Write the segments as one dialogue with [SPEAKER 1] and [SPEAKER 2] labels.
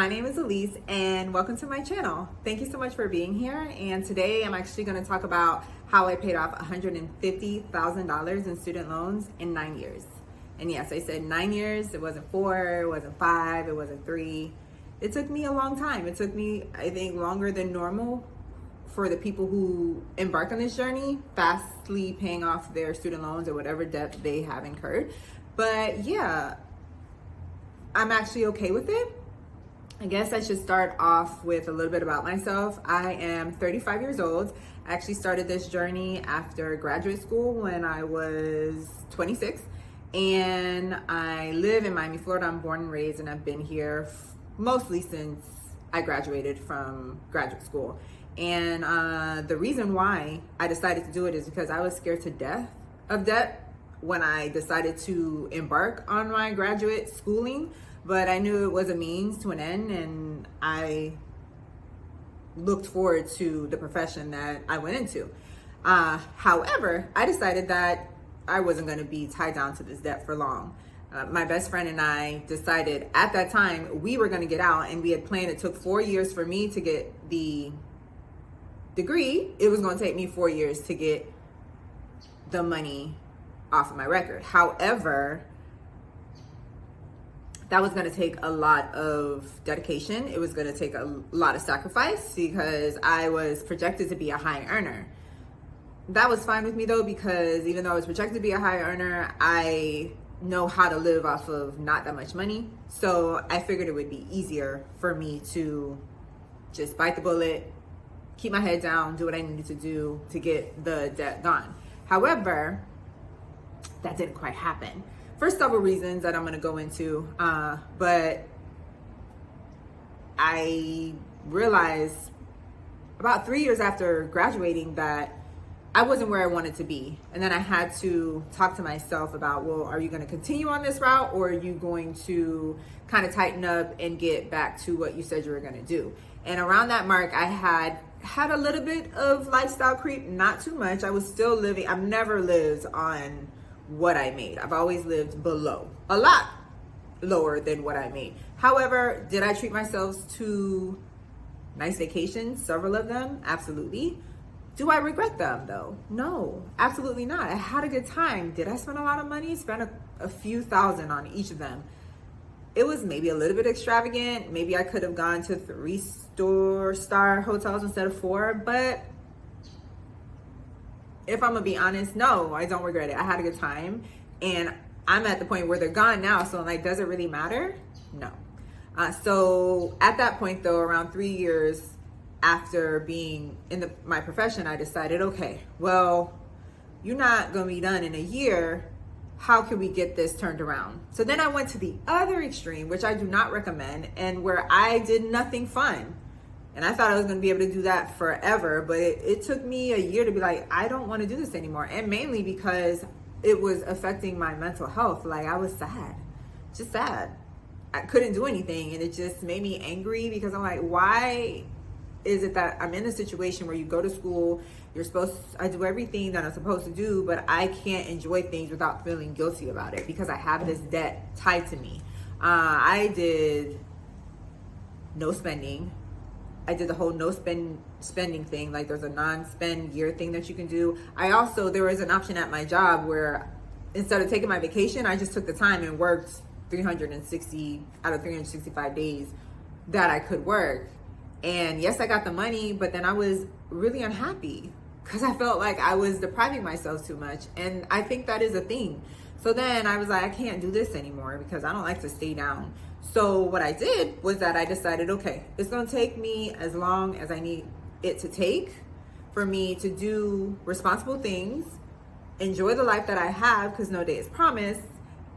[SPEAKER 1] My name is Elise and welcome to my channel. Thank you so much for being here. And today I'm actually going to talk about how I paid off $150,000 in student loans in 9 years. And yes, I said 9 years. It wasn't 4, it wasn't 5, it wasn't 3. It took me a long time. It took me, I think, longer than normal for the people who embark on this journey, fastly paying off their student loans or whatever debt they have incurred. But yeah, I'm actually okay with it. I guess I should start off with a little bit about myself. I am 35 years old. I actually started this journey after graduate school when I was 26. And I live in Miami, Florida. I'm born and raised, and I've been here mostly since I graduated from graduate school. And the reason why I decided to do it is because I was scared to death of debt when I decided to embark on my graduate schooling. But I knew it was a means to an end, and I looked forward to the profession that I went into. However, I decided that I wasn't going to be tied down to this debt for long. My best friend and I decided at that time we were going to get out, and we had planned, it took 4 years for me to get the degree. It was going to take me 4 years to get the money off of my record. However, that was going to take a lot of dedication. It was going to take a lot of sacrifice because I was projected to be a high earner. That was fine with me though, because even though I was projected to be a high earner, I know how to live off of not that much money. So I figured it would be easier for me to just bite the bullet, keep my head down, do what I needed to do to get the debt gone. However, that didn't quite happen for several reasons that I'm going to go into. But I realized about 3 years after graduating that I wasn't where I wanted to be. And then I had to talk to myself about, well, are you going to continue on this route, or are you going to kind of tighten up and get back to what you said you were going to do? And around that mark, I had a little bit of lifestyle creep, not too much. I was still living, I've never lived on what I made. I've always lived below, a lot lower than what I made. However, did I treat myself to nice vacations? Several of them, absolutely. Do I regret them though? No, absolutely not. I had a good time. Did I spend a lot of money? Spent a few thousand on each of them. It was maybe a little bit extravagant. Maybe I could have gone to 3-star hotels instead of 4, but if I'm gonna be honest, no, I don't regret it. I had a good time, and I'm at the point where they're gone now. So like, does it really matter? No. So at that point though, around 3 years after being in my profession, I decided, okay, well, you're not gonna be done in a year. How can we get this turned around? So then I went to the other extreme, which I do not recommend, and where I did nothing fun. And I thought I was going to be able to do that forever, but it took me a year to be like, I don't want to do this anymore. And mainly because it was affecting my mental health. Like, I was sad, just sad. I couldn't do anything, and it just made me angry because I'm like, why is it that I'm in a situation where you go to school, I do everything that I'm supposed to do, but I can't enjoy things without feeling guilty about it because I have this debt tied to me. I did no spending. I did the whole spending thing. Like, there's a non-spend year thing that you can do. There was an option at my job where instead of taking my vacation, I just took the time and worked 360 out of 365 days that I could work. And yes, I got the money, but then I was really unhappy because I felt like I was depriving myself too much. And I think that is a thing. So then I was like, I can't do this anymore because I don't like to stay down. So what I did was that I decided, okay, it's going to take me as long as I need it to take for me to do responsible things, enjoy the life that I have because no day is promised,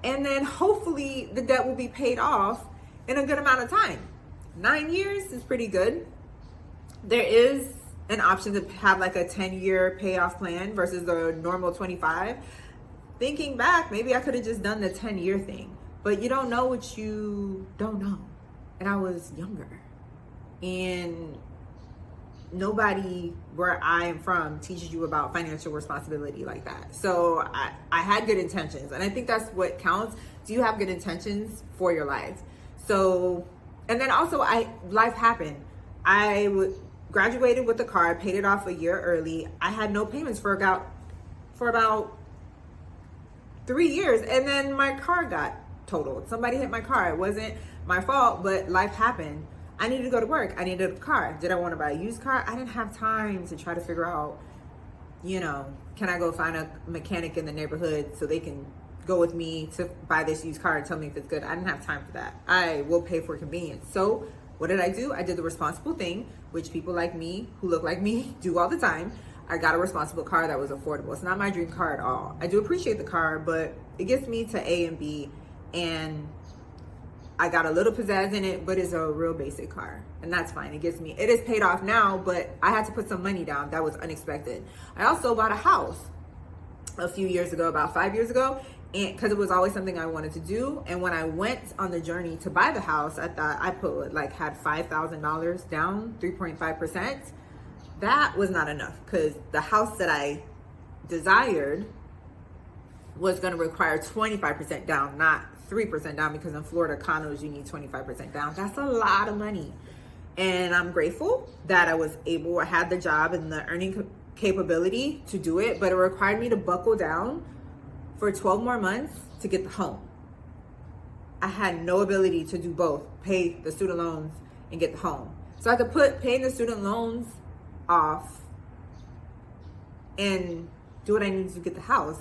[SPEAKER 1] and then hopefully the debt will be paid off in a good amount of time. 9 years is pretty good. There is an option to have like a 10-year payoff plan versus the normal 25. Thinking back, maybe I could have just done the 10-year thing. But you don't know what you don't know. And I was younger. And nobody where I am from teaches you about financial responsibility like that. So I had good intentions. And I think that's what counts. Do you have good intentions for your life? So And then also life happened. Graduated with the car, paid it off a year early. I had no payments for about 3 years, and then my car got totaled. Somebody hit my car. It wasn't my fault, but life happened. I needed to go to work. I needed a car. Did I want to buy a used car? I didn't have time to try to figure out, can I go find a mechanic in the neighborhood so they can go with me to buy this used car and tell me if it's good. I didn't have time for that. I will pay for convenience. So what did I do? I did the responsible thing, which people like me who look like me do all the time. I got a responsible car that was affordable. It's not my dream car at all. I do appreciate the car, but it gets me to A and B, and I got a little pizzazz in it, but it's a real basic car, and that's fine. It is paid off now, but I had to put some money down. That was unexpected. I also bought a house a few years ago, about 5 years ago, and because it was always something I wanted to do. And when I went on the journey to buy the house, I thought I had $5,000 down, 3.5%. That was not enough, because the house that I desired was going to require 25% down, not 3% down, because in Florida condos you need 25% down. That's a lot of money. And I'm grateful that I had the job and the earning capability to do it, but it required me to buckle down for 12 more months to get the home. I had no ability to do both, pay the student loans and get the home. So I had to put paying the student loans off and do what I needed to get the house.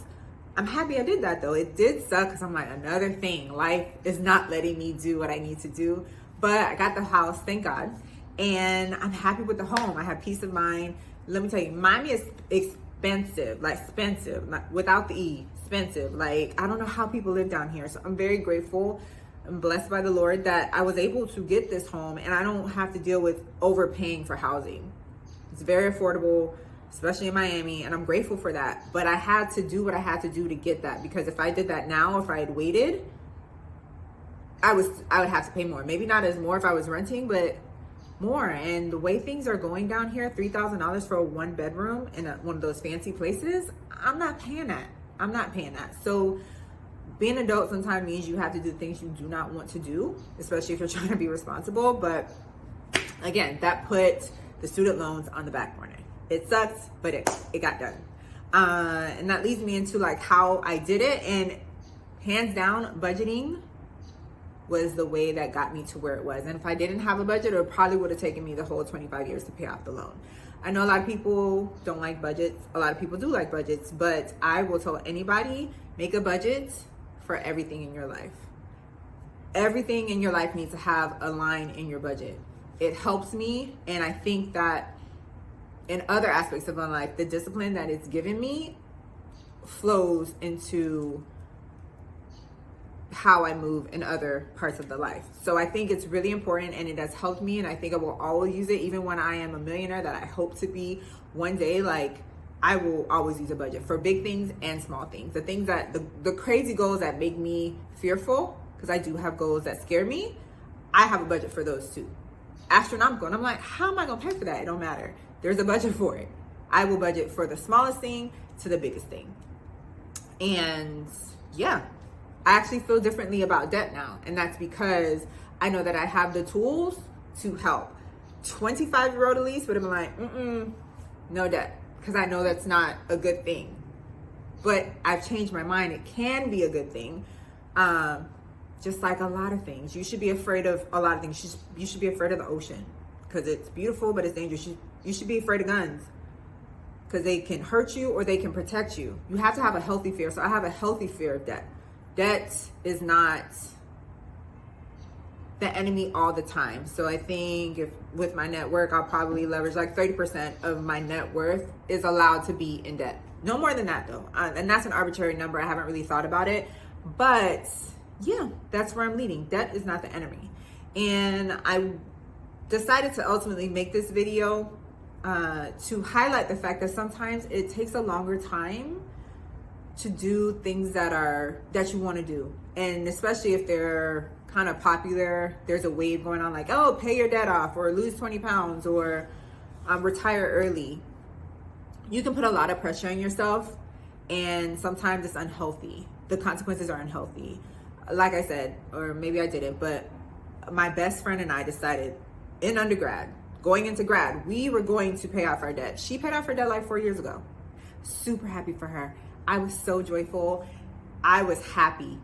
[SPEAKER 1] I'm happy I did that though. It did suck, because I'm like, another thing. Life is not letting me do what I need to do. But I got the house, thank God. And I'm happy with the home. I have peace of mind. Let me tell you, Miami is expensive, without the E, expensive. I don't know how people live down here. So I'm very grateful. I'm blessed by the Lord that I was able to get this home, and I don't have to deal with overpaying for housing. It's very affordable, especially in Miami, and I'm grateful for that. But I had to do what I had to do to get that, because if I did that now, if I had waited, I would have to pay more. Maybe not as more if I was renting, but more. And the way things are going down here, $3,000 for a 1-bedroom in one of those fancy places, I'm not paying that. So being an adult sometimes means you have to do things you do not want to do, especially if you're trying to be responsible. But again, that put the student loans on the back burner. It sucks, but it got done. And that leads me into how I did it. And hands down, budgeting was the way that got me to where it was. And if I didn't have a budget, it probably would have taken me the whole 25 years to pay off the loan. I know a lot of people don't like budgets. A lot of people do like budgets, but I will tell anybody, make a budget for everything in your life. Everything in your life needs to have a line in your budget. It helps me, and I think that in other aspects of my life, the discipline that it's given me flows into how I move in other parts of the life. So I think it's really important, and it has helped me, and I think I will always use it, even when I am a millionaire that I hope to be one day. I will always use a budget for big things and small things. The things that the crazy goals that make me fearful, because I do have goals that scare me, I have a budget for those too. Astronomical. And I'm like, how am I gonna pay for that? It don't matter. There's a budget for it. I will budget for the smallest thing to the biggest thing. And yeah, I actually feel differently about debt now. And that's because I know that I have the tools to help 25-year-old Elise, but I'm like, no debt. Because I know that's not a good thing. But I've changed my mind. It can be a good thing. Just like a lot of things. You should be afraid of a lot of things. You should be afraid of the ocean, because it's beautiful, but it's dangerous. You should be afraid of guns, because they can hurt you or they can protect you. You have to have a healthy fear. So I have a healthy fear of debt. Debt is not the enemy all the time. So I think with my net worth, I'll probably leverage 30% of my net worth is allowed to be in debt. No more than that though. And that's an arbitrary number. I haven't really thought about it, but yeah, that's where I'm leading. Debt is not the enemy. And I decided to ultimately make this video to highlight the fact that sometimes it takes a longer time to do things that you want to do. And especially if they're kind of popular, there's a wave going on pay your debt off, or lose 20 pounds, or retire early. You can put a lot of pressure on yourself, and sometimes it's unhealthy. The consequences are unhealthy. Like I said, or maybe I didn't, but my best friend and I decided in undergrad, going into grad, we were going to pay off our debt. She paid off her debt like 4 years ago. Super happy for her. I was so joyful. I was happy.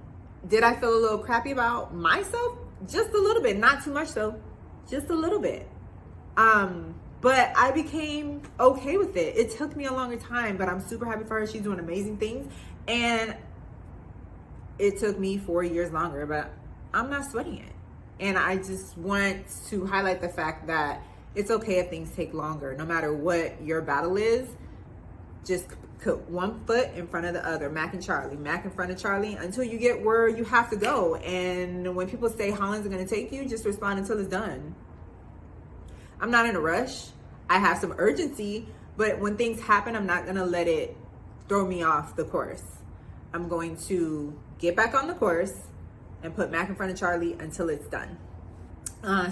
[SPEAKER 1] Did I feel a little crappy about myself? Just a little bit, not too much though, just a little bit. But I became okay with it. It took me a longer time, but I'm super happy for her. She's doing amazing things. And it took me 4 years longer, but I'm not sweating it. And I just want to highlight the fact that it's okay if things take longer, no matter what your battle is. Just put one foot in front of the other, Mac and Charlie, Mac in front of Charlie, until you get where you have to go. And when people say how long is it going to take you, just respond until it's done. I'm not in a rush. I have some urgency, but when things happen, I'm not going to let it throw me off the course. I'm going to get back on the course and put Mac in front of Charlie until it's done.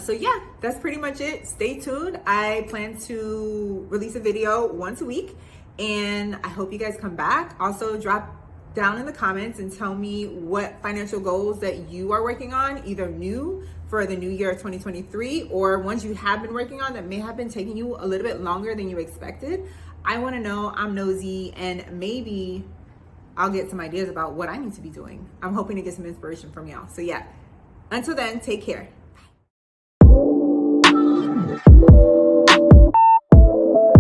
[SPEAKER 1] So yeah, that's pretty much it. Stay tuned. I plan to release a video once a week, and I hope you guys come back. Also, drop down in the comments and tell me what financial goals that you are working on, either new for the new year of 2023 or ones you have been working on that may have been taking you a little bit longer than you expected. I want to know. I'm nosy, and maybe I'll get some ideas about what I need to be doing. I'm hoping to get some inspiration from y'all. So yeah, until then, take care.